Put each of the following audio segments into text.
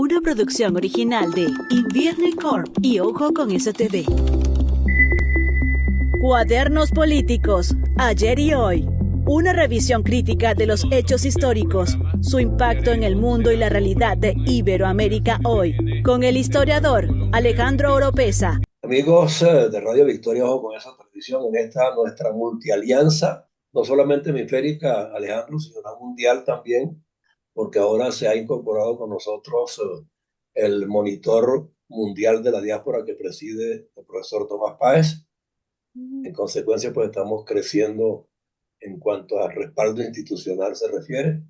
Una producción original de Invierne Corp y Ojo con STV. Cuadernos políticos, ayer y hoy. Una revisión crítica de los hechos históricos, su impacto en el mundo y la realidad de Iberoamérica hoy, con el historiador Alejandro Oropesa. Amigos de Radio Victoria, ojo con esa transmisión en esta nuestra multialianza, no solamente hemisférica, Alejandro, sino la mundial también, porque ahora se ha incorporado con nosotros el monitor mundial de la diáspora que preside el profesor Tomás Páez. En consecuencia, pues estamos creciendo en cuanto al respaldo institucional se refiere.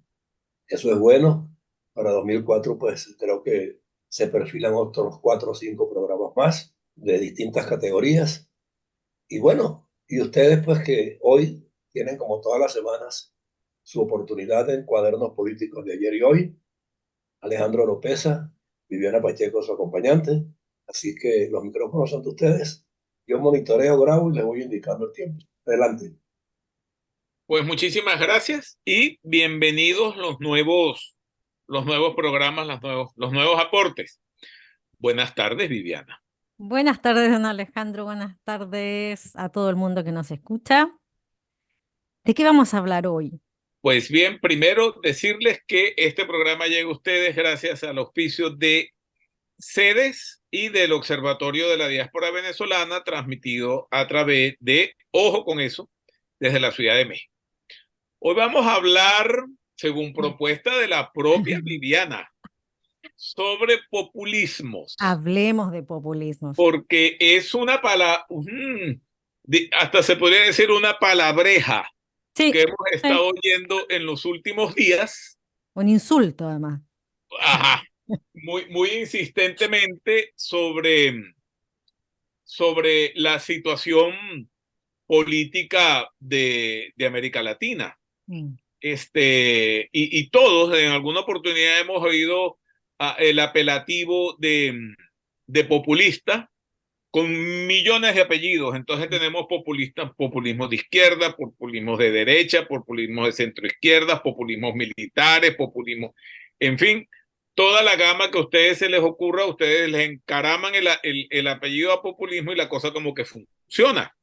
Eso es bueno. Para 2004, pues creo que se perfilan otros 4 o 5 programas más de distintas categorías. Y bueno, y ustedes pues que hoy tienen como todas las semanas su oportunidad en Cuadernos Políticos de ayer y hoy. Alejandro Oropesa, Viviana Pacheco, su acompañante. Así que los micrófonos son de ustedes. Yo monitoreo, grabo y les voy indicando el tiempo. Adelante. Pues muchísimas gracias y bienvenidos los nuevos programas, los nuevos aportes. Buenas tardes, Viviana. Buenas tardes, don Alejandro. Buenas tardes a todo el mundo que nos escucha. ¿De qué vamos a hablar hoy? Pues bien, primero decirles que este programa llega a ustedes gracias al auspicio de CEDES y del Observatorio de la Diáspora Venezolana, transmitido a través de, ojo con eso, desde la Ciudad de México. Hoy vamos a hablar, según propuesta de la propia Viviana, sobre populismos. Hablemos de populismos. Porque es una palabra, hasta se podría decir una palabreja Sí, que hemos estado oyendo en los últimos días. un insulto además. Ajá, muy insistentemente sobre la situación política de América Latina. Mm. Y todos en alguna oportunidad hemos oído el apelativo de populista con millones de apellidos. Entonces tenemos populismo de izquierda, populismo de derecha, populismo de centro izquierda, populismos militares, populismo, en fin, toda la gama que a ustedes se les ocurra, a ustedes les encaraman el apellido a populismo y la cosa como que funciona.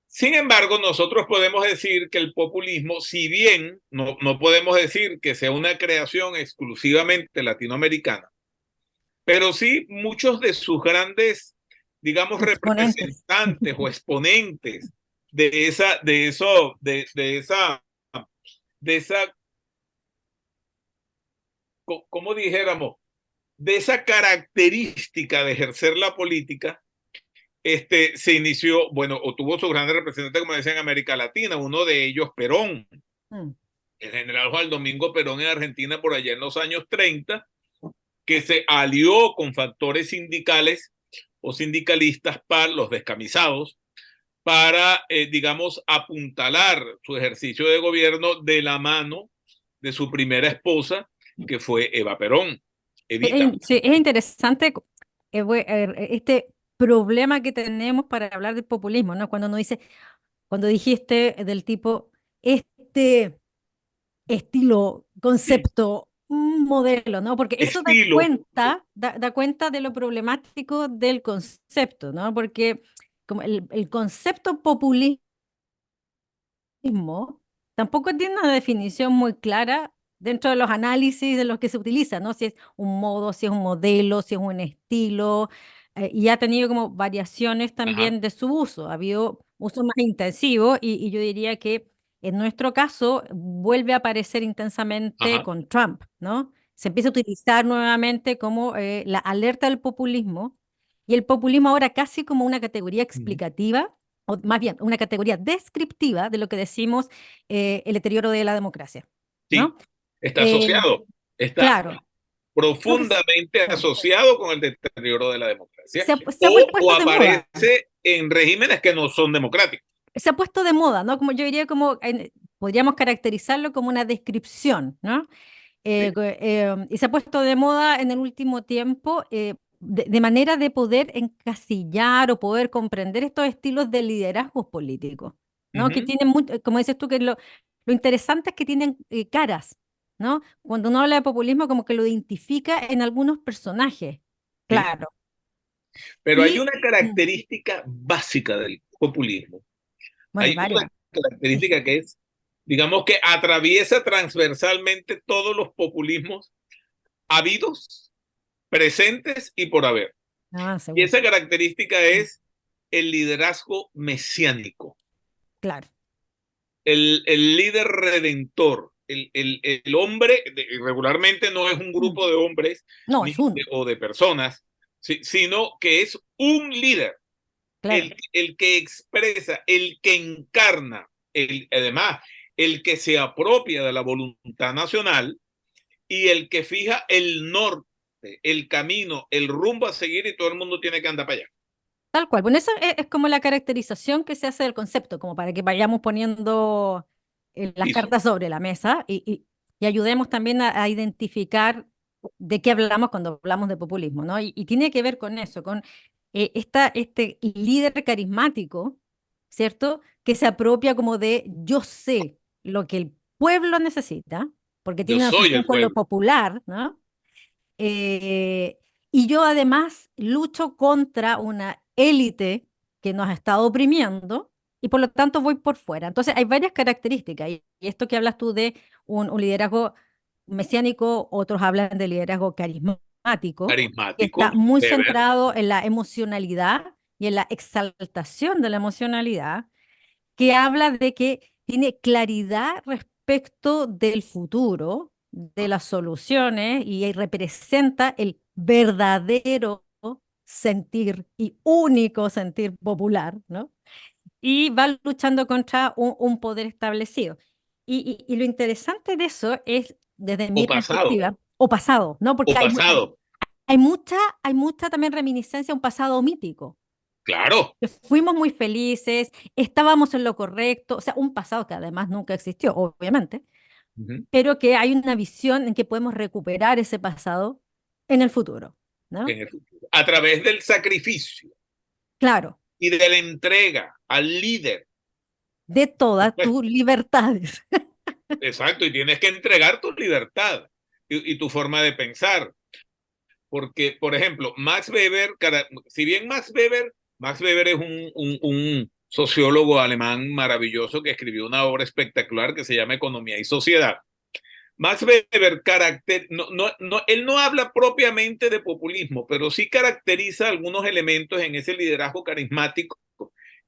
Sin embargo, nosotros podemos decir que el populismo, si bien no podemos decir que sea una creación exclusivamente latinoamericana, pero sí muchos de sus grandes, digamos, Exponentes. representantes o exponentes de esa, como dijéramos, de esa característica de ejercer la política, se inició, bueno, o tuvo sus grandes representantes, como decía, en América Latina, uno de ellos, Perón, el general Juan Domingo Perón en Argentina por allá en los años 30, que se alió con factores sindicales o sindicalistas para los descamisados, para, digamos, apuntalar su ejercicio de gobierno de la mano de su primera esposa, que fue Eva Perón. Evita. Sí, es interesante este problema que tenemos para hablar del populismo, ¿no? Cuando dijiste del tipo, este estilo, Sí. concepto, un modelo, ¿no? Porque eso Estilo. da cuenta de lo problemático del concepto, ¿no? Porque como el concepto populismo tampoco tiene una definición muy clara dentro de los análisis de los que se utiliza, ¿no? Si es un modo, si es un modelo, si es un estilo, y ha tenido como variaciones Ajá. también de su uso. Ha habido uso más intensivo y yo diría que en nuestro caso vuelve a aparecer intensamente Ajá. con Trump, ¿no? Se empieza a utilizar nuevamente como la alerta del populismo y el populismo ahora casi como una categoría explicativa o más bien una categoría descriptiva de lo que decimos el deterioro de la democracia, Sí, ¿no? está Eh, asociado, está claro, creo que profundamente asociado con el deterioro de la democracia se ha o puesto de moda, aparece en regímenes que no son democráticos. se ha puesto de moda, ¿no? Como yo diría como, podríamos caracterizarlo como una descripción, ¿no? ¿Sí? Y se ha puesto de moda en el último tiempo de manera de poder encasillar o poder comprender estos estilos de liderazgos políticos, ¿no? Que Ujú. tienen, como dices tú, que lo interesante es que tienen caras. ¿no? Cuando uno habla de populismo, como que lo identifica en algunos personajes, Sí. claro. Pero hay Y, una característica básica del populismo. bueno, Hay una varias. característica que es, digamos, que atraviesa transversalmente todos los populismos habidos, presentes y por haber. Ah, Y seguro. esa característica es el liderazgo mesiánico, Claro. el líder redentor, el hombre, regularmente no es un grupo de hombres No, es uno, o de personas, sino que es un líder, claro. el que expresa, el que encarna, además, el que se apropia de la voluntad nacional y el que fija el norte, el camino, el rumbo a seguir y todo el mundo tiene que andar para allá. Tal cual. Bueno, eso es como la caracterización que se hace del concepto, como para que vayamos poniendo las Listo. cartas sobre la mesa y ayudemos también a identificar de qué hablamos cuando hablamos de populismo, ¿no? Y tiene que ver con eso, con este líder carismático, ¿cierto? Que se apropia como de yo sé lo que el pueblo necesita, porque Yo tiene una soy obsesión el con lo pueblo. popular, ¿no? Eh, y yo además lucho contra una élite que nos ha estado oprimiendo y por lo tanto voy por fuera. Entonces hay varias características y esto que hablas tú de un liderazgo mesiánico, otros hablan de liderazgo carismático, que Carismático, está muy Weber. centrado en la emocionalidad y en la exaltación de la emocionalidad, que habla de que tiene claridad respecto del futuro, de las soluciones y representa el verdadero sentir y único sentir popular, ¿no? Y va luchando contra un poder establecido. Y lo interesante de eso es, desde O mi pasado, perspectiva, o pasado, ¿no? o Porque pasado. hay mucha también reminiscencia a un pasado mítico Claro. que fuimos muy felices, estábamos en lo correcto, o sea, un pasado que además nunca existió, obviamente, Ujú. pero que hay una visión en que podemos recuperar ese pasado en el futuro, ¿no? En el futuro. A través del sacrificio Claro, y de la entrega al líder. de todas Pues, tus libertades. exacto, y tienes que entregar tu libertad y tu forma de pensar. Porque, por ejemplo, Max Weber, si bien Max Weber es un sociólogo alemán maravilloso que escribió una obra espectacular que se llama Economía y Sociedad. Max Weber él no habla propiamente de populismo, pero sí caracteriza algunos elementos en ese liderazgo carismático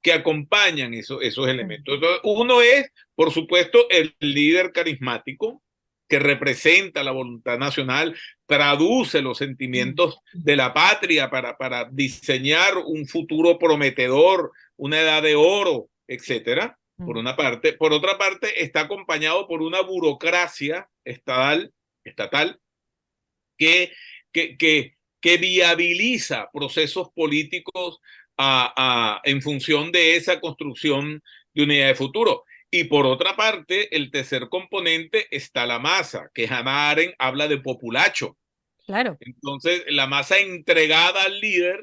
que acompañan esos elementos. Entonces, uno es, por supuesto, el líder carismático que representa la voluntad nacional, traduce los sentimientos de la patria para diseñar un futuro prometedor, una edad de oro, etcétera. Por una parte. Por otra parte, está acompañado por una burocracia estatal que, que viabiliza procesos políticos en función de esa construcción de unidad de futuro. Y por otra parte, el tercer componente está la masa, que Hannah Arendt habla de populacho. Claro. Entonces, la masa entregada al líder,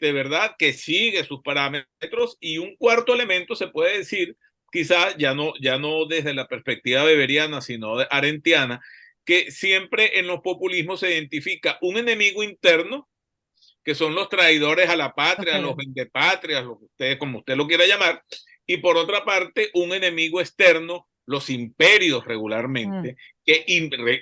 ¿verdad? Que sigue sus parámetros. Y un cuarto elemento se puede decir, quizás ya no desde la perspectiva weberiana, sino arendtiana, que siempre en los populismos se identifica un enemigo interno, que son los traidores a la patria, los vendepatrias, como usted lo quiera llamar, y por otra parte, un enemigo externo, los imperios regularmente, que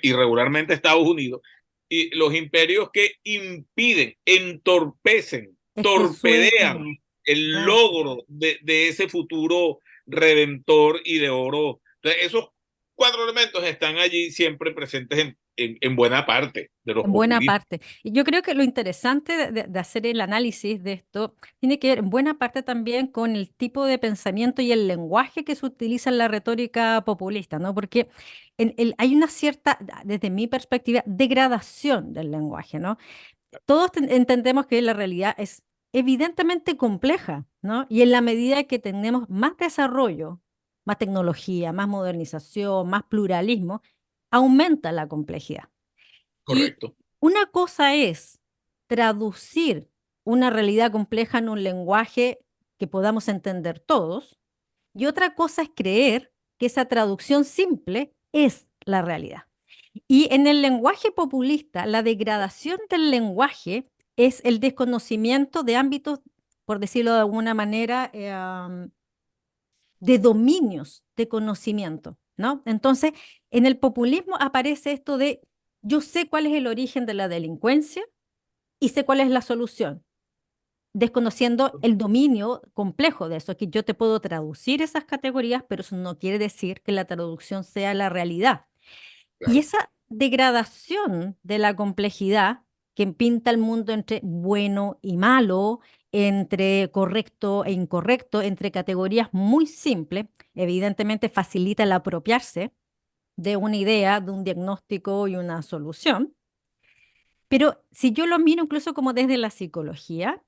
irregularmente Estados Unidos, y los imperios que impiden, entorpecen, Es que el torpedean sueño. el Ah, logro de ese futuro redentor y de oro. Entonces, esos cuatro elementos están allí siempre presentes en buena parte de los en buena populismos. parte. Y yo creo que lo interesante de hacer el análisis de esto tiene que ver en buena parte también con el tipo de pensamiento y el lenguaje que se utiliza en la retórica populista, ¿no? Porque hay una cierta, desde mi perspectiva, degradación del lenguaje, ¿no? Todos entendemos que la realidad es evidentemente compleja, ¿no? Y en la medida que tenemos más desarrollo, más tecnología, más modernización, más pluralismo, aumenta la complejidad. Y Correcto. una cosa es traducir una realidad compleja en un lenguaje que podamos entender todos, y otra cosa es creer que esa traducción simple es la realidad. Y en el lenguaje populista, la degradación del lenguaje es el desconocimiento de ámbitos, por decirlo de alguna manera, de dominios de conocimiento, ¿no? Entonces, en el populismo aparece esto de yo sé cuál es el origen de la delincuencia y sé cuál es la solución, desconociendo el dominio complejo de eso, que yo te puedo traducir esas categorías, pero eso no quiere decir que la traducción sea la realidad. Y Claro. esa degradación de la complejidad que pinta el mundo entre bueno y malo, entre correcto e incorrecto, entre categorías muy simples, evidentemente facilita el apropiarse de una idea, de un diagnóstico y una solución. Pero si yo lo miro incluso como desde la psicología,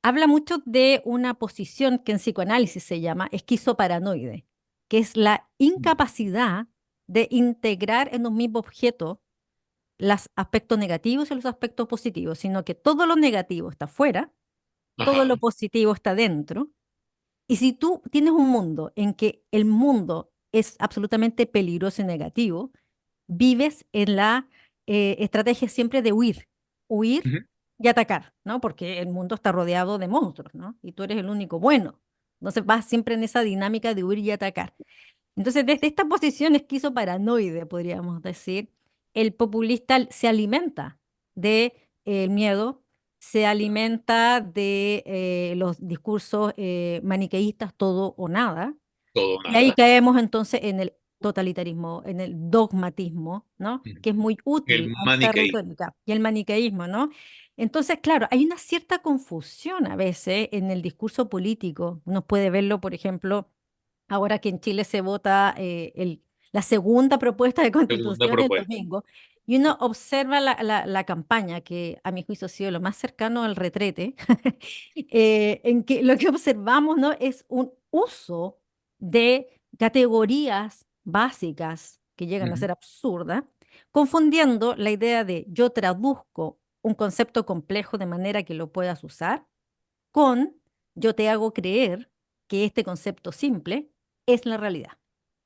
habla mucho de una posición que en psicoanálisis se llama esquizoparanoide, que es la incapacidad de integrar en un mismo objeto los aspectos negativos y los aspectos positivos, sino que todo lo negativo está fuera, todo Ajá. lo positivo está dentro. Y si tú tienes un mundo en que el mundo es absolutamente peligroso y negativo, vives en la estrategia siempre de huir Ujú. y atacar, ¿no? Porque el mundo está rodeado de monstruos, ¿no? Y tú eres el único bueno. Entonces vas siempre en esa dinámica de huir y atacar. Entonces, desde esta posición esquizoparanoide, podríamos decir, el populista se alimenta de miedo, se alimenta de los discursos maniqueístas, todo o nada, Todo o y ahí nada. caemos entonces en el totalitarismo, en el dogmatismo, ¿no? Ujú. Que es muy El útil a esta maniqueísmo. retórica, y el maniqueísmo, ¿no? Entonces, claro, hay una cierta confusión a veces en el discurso político. Uno puede verlo, por ejemplo, ahora que en Chile se vota la segunda propuesta de Segunda constitución el propuesta. domingo, y uno observa la campaña, que a mi juicio ha sido lo más cercano al retrete, en que lo que observamos, ¿no? Es un uso de categorías básicas que llegan a Ujú. ser absurdas, confundiendo la idea de yo traduzco un concepto complejo de manera que lo puedas usar con yo te hago creer que este concepto simple es la realidad,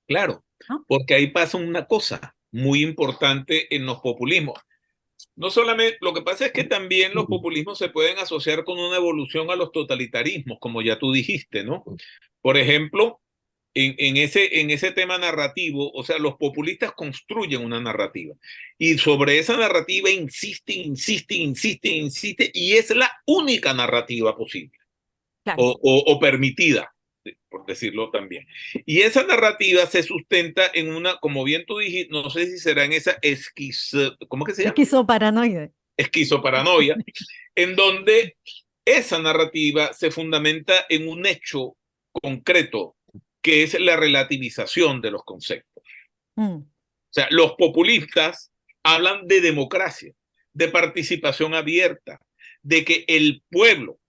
Claro, ¿no? porque ahí pasa una cosa muy importante en los populismos. No solamente, lo que pasa es que también los populismos se pueden asociar con una evolución a los totalitarismos, como ya tú dijiste, ¿no? Por ejemplo, en ese tema narrativo, o sea, los populistas construyen una narrativa y sobre esa narrativa insiste, y es la única narrativa posible Claro. o permitida, por decirlo también. Y esa narrativa se sustenta en una, como bien tú dijiste, no sé si será en esa ¿cómo que se llama? Esquizoparanoide. Esquizoparanoia, en donde esa narrativa se fundamenta en un hecho concreto, que es la relativización de los conceptos. Mm, O sea, los populistas hablan de democracia, de participación abierta, de que el pueblo,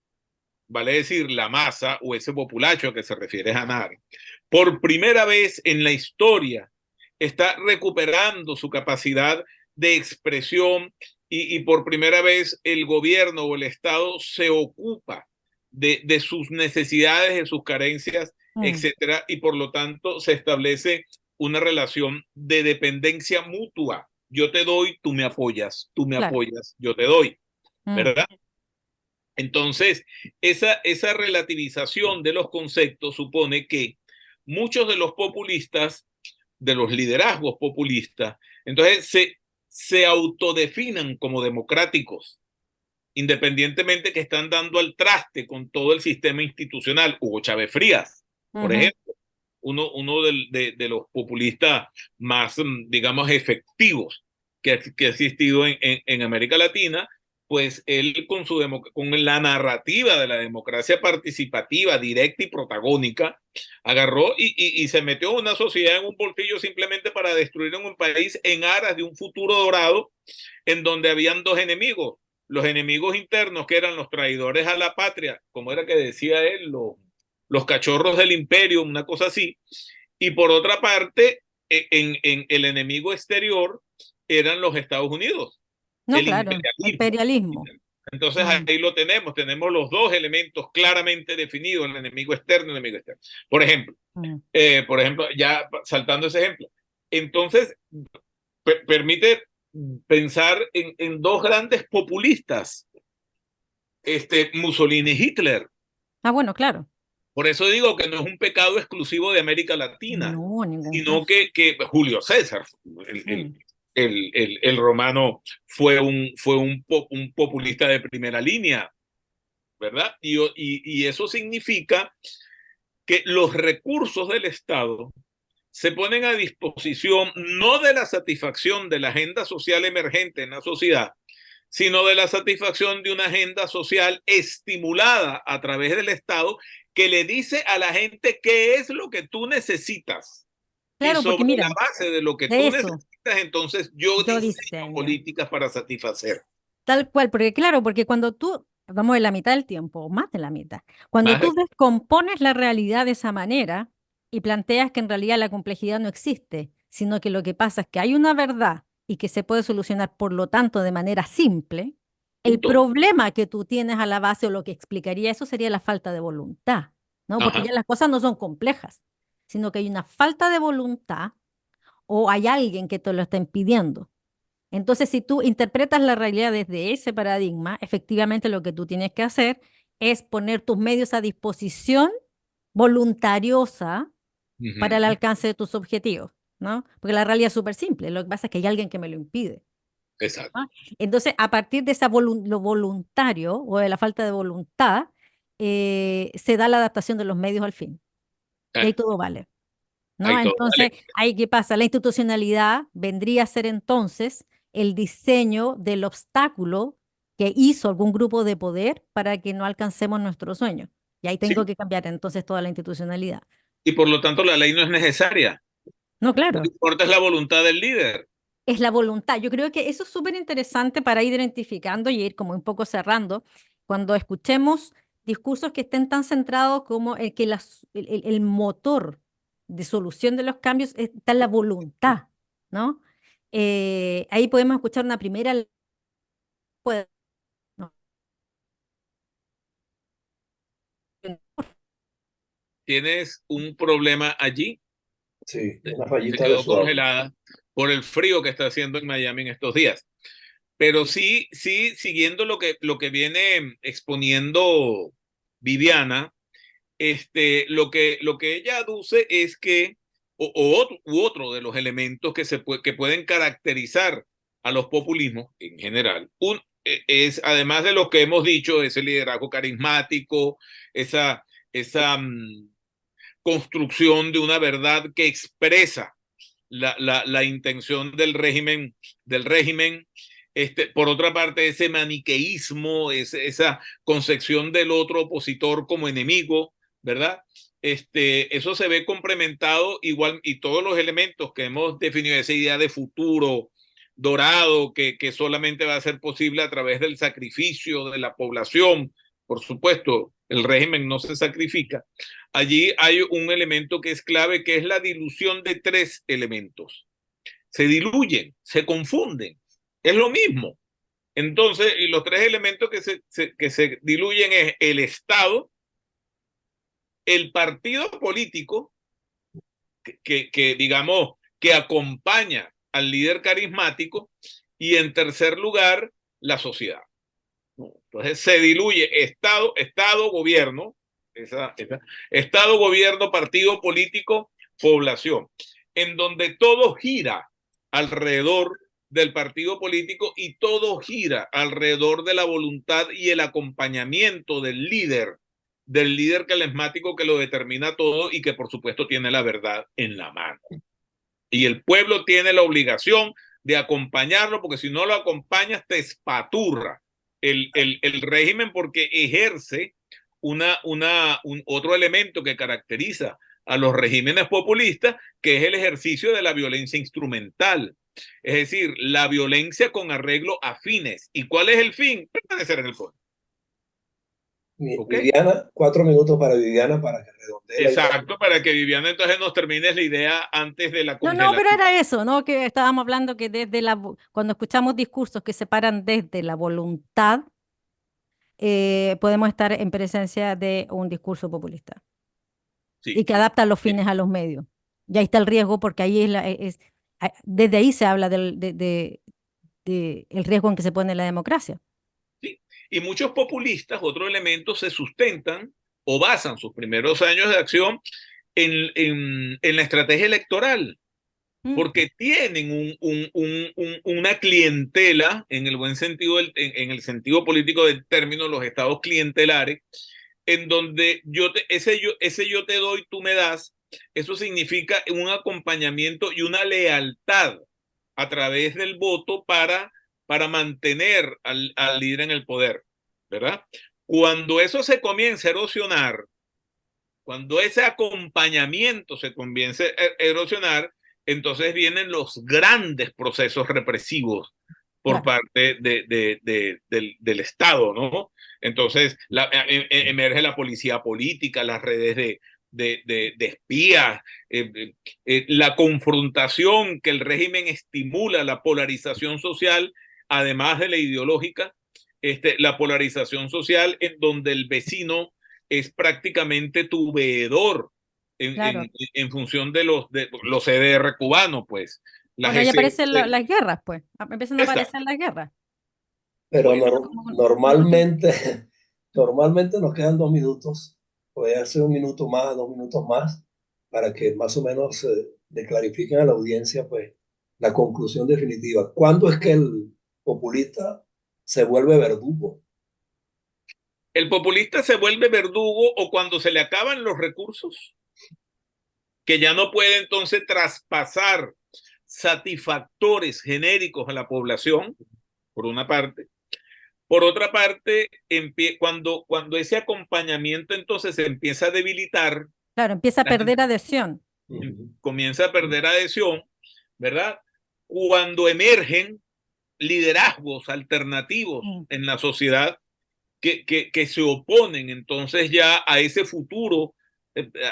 vale decir la masa o ese populacho a que se refiere Hanare, por primera vez en la historia está recuperando su capacidad de expresión y por primera vez el gobierno o el Estado se ocupa de sus necesidades, de sus carencias, mm, etcétera, y por lo tanto se establece una relación de dependencia mutua. Yo te doy, tú me claro. apoyas, yo te doy, Mm, ¿verdad? Entonces, esa relativización de los conceptos supone que muchos de los populistas, de los liderazgos populistas, entonces se autodefinan como democráticos, independientemente que están dando al traste con todo el sistema institucional. Hugo Chávez Frías, por ujú, ejemplo, uno de los populistas más, digamos, efectivos que ha existido en América Latina, pues él con la narrativa de la democracia participativa, directa y protagónica, agarró y se metió una sociedad en un bolsillo simplemente para destruir un país en aras de un futuro dorado en donde habían dos enemigos. Los enemigos internos, que eran los traidores a la patria, como era que decía él, los cachorros del imperio, una cosa así. Y por otra parte, en el enemigo exterior eran los Estados Unidos, no, el claro, imperialismo. imperialismo. Entonces Mm, ahí lo tenemos los dos elementos claramente definidos, el enemigo externo y el enemigo externo. Por ejemplo, mm, ya saltando ese ejemplo, entonces permite pensar en dos grandes populistas, Mussolini y Hitler. Ah, bueno, claro. Por eso digo que no es un pecado exclusivo de América Latina, No, en ningún sino caso. que Julio César, el romano, fue un populista de primera línea, ¿verdad? Y eso significa que los recursos del Estado se ponen a disposición no de la satisfacción de la agenda social emergente en la sociedad, sino de la satisfacción de una agenda social estimulada a través del Estado que le dice a la gente qué es lo que tú necesitas. Claro, Y porque sobre la mira, base de lo que de tú eso necesitas, entonces yo yo diseño diseño. políticas para satisfacer. Tal cual, porque claro, porque cuando tú, vamos en la mitad del tiempo, o más de la mitad, cuando Más tú de- descompones la realidad de esa manera y planteas que en realidad la complejidad no existe, sino que lo que pasa es que hay una verdad y que se puede solucionar, por lo tanto, de manera simple, el punto. problema que tú tienes a la base o lo que explicaría eso sería la falta de voluntad, ¿no? Porque Ajá. ya las cosas no son complejas, sino que hay una falta de voluntad o hay alguien que te lo está impidiendo. Entonces, si tú interpretas la realidad desde ese paradigma, efectivamente lo que tú tienes que hacer es poner tus medios a disposición voluntariosa para el Ujú. alcance de tus objetivos, ¿no? Porque la realidad es súper simple, lo que pasa es que hay alguien que me lo impide, Exacto. ¿no? Entonces, a partir de esa lo voluntario o de la falta de voluntad, se da la adaptación de los medios al fin. Y Eh, ahí todo vale. ¿No? Ahí todo Entonces, vale. ahí qué pasa, la institucionalidad vendría a ser entonces el diseño del obstáculo que hizo algún grupo de poder para que no alcancemos nuestro sueño. Y ahí tengo Sí. que cambiar entonces toda la institucionalidad. Y por lo tanto la ley no es necesaria. No, Lo que claro, importa es la voluntad del líder. es la voluntad. Yo creo que eso es súper interesante para ir identificando y ir como un poco cerrando. Cuando escuchemos discursos que estén tan centrados como el que el motor de solución de los cambios está en la voluntad, ¿no? Ahí podemos escuchar una primera. Puede- no, Tienes un problema allí. Sí, una Se fallita de quedó su audio. congelada por el frío que está haciendo en Miami en estos días. Pero sí, sí, siguiendo lo que viene exponiendo Viviana, lo que ella aduce es que, u otro de los elementos que pueden caracterizar a los populismos en general, es, además de lo que hemos dicho, ese liderazgo carismático, esa construcción de una verdad que expresa la intención del régimen. Por otra parte, ese maniqueísmo, esa concepción del otro opositor como enemigo, ¿verdad? Eso se ve complementado igual, y todos los elementos que hemos definido, esa idea de futuro dorado que solamente va a ser posible a través del sacrificio de la población. Por supuesto, el régimen no se sacrifica. Allí hay un elemento que es clave, que es la dilución de tres elementos. Se diluyen, se confunden, es lo mismo. Entonces, y los tres elementos que se diluyen es el Estado, el partido político, digamos, que acompaña al líder carismático, y en tercer lugar, la sociedad. Entonces se diluye Estado, gobierno, Estado, gobierno, partido político, población, en donde todo gira alrededor del partido político y todo gira alrededor de la voluntad y el acompañamiento del líder carismático que lo determina todo y que por supuesto tiene la verdad en la mano. Y el pueblo tiene la obligación de acompañarlo, porque si no lo acompañas te espaturra el régimen, porque ejerce otro elemento que caracteriza a los regímenes populistas, que es el ejercicio de la violencia instrumental. Es decir, la violencia con arreglo a fines. ¿Y cuál es el fin? Permanecer en el poder. ¿Ok? Viviana, 4 minutos para Viviana para que redondee la idea. Exacto, para que Viviana entonces nos termines la idea antes de la No, no, pero congelación. era eso, ¿no? Que estábamos hablando que cuando escuchamos discursos que se paran desde la voluntad, podemos estar en presencia de un discurso populista y Sí. que adapta los fines a los medios. Y ahí está el riesgo porque ahí desde ahí se habla del el riesgo en que se pone la democracia. Sí. Y muchos populistas, otro elemento, se sustentan o basan sus primeros años de acción en la estrategia electoral, porque tienen una clientela, en el buen sentido, en el sentido político del término, los estados clientelares, en donde ese yo te doy, tú me das. Eso significa un acompañamiento y una lealtad a través del voto para mantener al líder en el poder, ¿verdad? Cuando eso se comienza a erosionar, cuando ese acompañamiento se comienza a erosionar, entonces vienen los grandes procesos represivos por parte del Estado, ¿no? Entonces emerge la policía política, las redes de espías, la confrontación que el régimen estimula, la polarización social, además de la ideológica, la polarización social en donde el vecino es prácticamente tu veedor en función de los CDR cubanos, pues. Bueno, ahí aparecen las guerras, pues. Empiezan a aparecer las guerras. Pero normalmente nos quedan 2 minutos. Puede ser 1 minuto más, 2 minutos más, para que más o menos le clarifiquen a la audiencia, pues, la conclusión definitiva. ¿Cuándo es que el populista se vuelve verdugo? El populista se vuelve verdugo o cuando se le acaban los recursos, que ya no puede entonces traspasar satisfactores genéricos a la población, por una parte. Por otra parte, cuando ese acompañamiento entonces se empieza a debilitar. Claro, empieza a perder adhesión. Comienza a perder adhesión, ¿verdad? Cuando emergen liderazgos alternativos en la sociedad que se oponen entonces ya a ese futuro,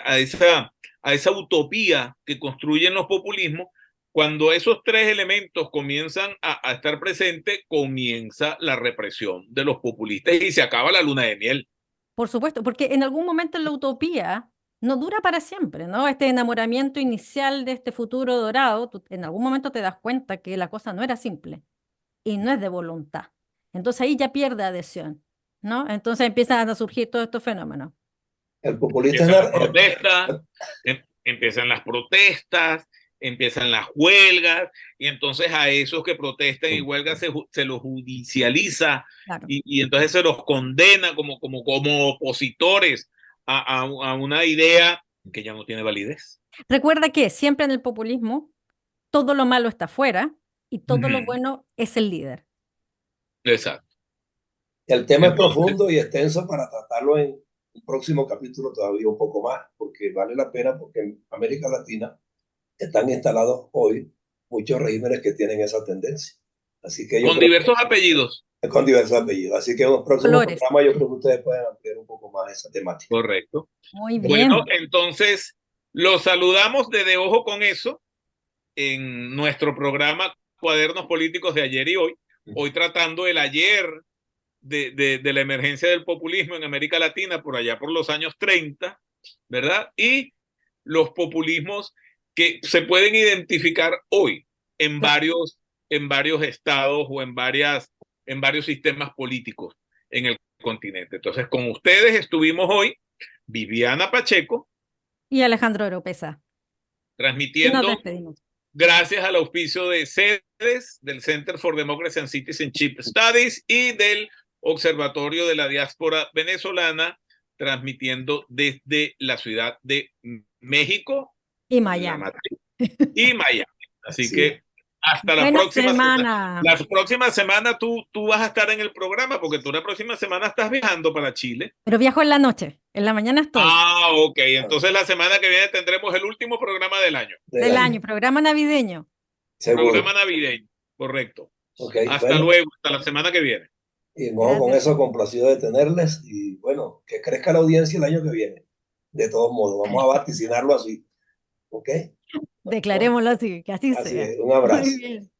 a esa utopía que construyen los populismos. Cuando esos 3 elementos comienzan a estar presentes, comienza la represión de los populistas y se acaba la luna de miel. Por supuesto, porque en algún momento la utopía no dura para siempre, ¿no? Este enamoramiento inicial de este futuro dorado, tú en algún momento te das cuenta que la cosa no era simple y no es de voluntad. Entonces ahí ya pierde adhesión, ¿no? Entonces empiezan a surgir todos estos fenómenos. El populista empiezan las protestas, empiezan las huelgas, y entonces a esos que protestan y huelgan se los judicializa, claro. y entonces se los condena como opositores a una idea que ya no tiene validez. Recuerda que siempre en el populismo todo lo malo está afuera y todo lo bueno es el líder. Exacto. El tema es profundo y extenso para tratarlo en un próximo capítulo todavía un poco más, porque vale la pena, porque en América Latina están instalados hoy muchos regímenes que tienen esa tendencia. Así que con diversos apellidos. Con diversos apellidos. Así que en un próximo programa yo creo que ustedes pueden ampliar un poco más esa temática. Correcto. Muy bien. Bueno, entonces los saludamos desde Ojo con Eso en nuestro programa Cuadernos Políticos de Ayer y Hoy. Hoy tratando el ayer de la emergencia del populismo en América Latina por allá por los años 30, ¿verdad? Y los populismos que se pueden identificar hoy en varios estados o en varios sistemas políticos en el continente. Entonces, con ustedes estuvimos hoy Viviana Pacheco y Alejandro Oropesa, transmitiendo gracias al auspicio de CEDES, del Center for Democracy and Citizenship Studies y del Observatorio de la Diáspora Venezolana, transmitiendo desde la ciudad de México y Miami. Así que hasta la próxima semana. La próxima semana tú vas a estar en el programa, porque tú la próxima semana estás viajando para Chile. Pero viajo en la noche, en la mañana estoy. Ah, ok. Entonces la semana que viene tendremos el último programa del año. Del año, programa navideño. Seguro. Programa navideño, correcto. Okay, hasta luego, hasta la semana que viene. Y no, con eso complacido de tenerles y bueno, que crezca la audiencia el año que viene. De todos modos, vamos a vaticinarlo así. ¿Ok? Declarémoslo así, que así sea. Es. Un abrazo. Muy bien.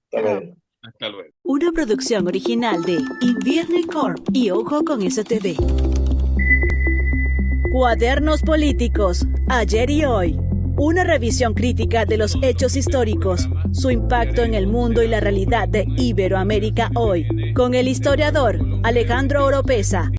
Hasta luego. Una producción original de Invierne Corp y Ojo con Eso TV. Cuadernos Políticos, Ayer y Hoy. Una revisión crítica de los hechos históricos, su impacto en el mundo y la realidad de Iberoamérica hoy, con el historiador Alejandro Oropesa.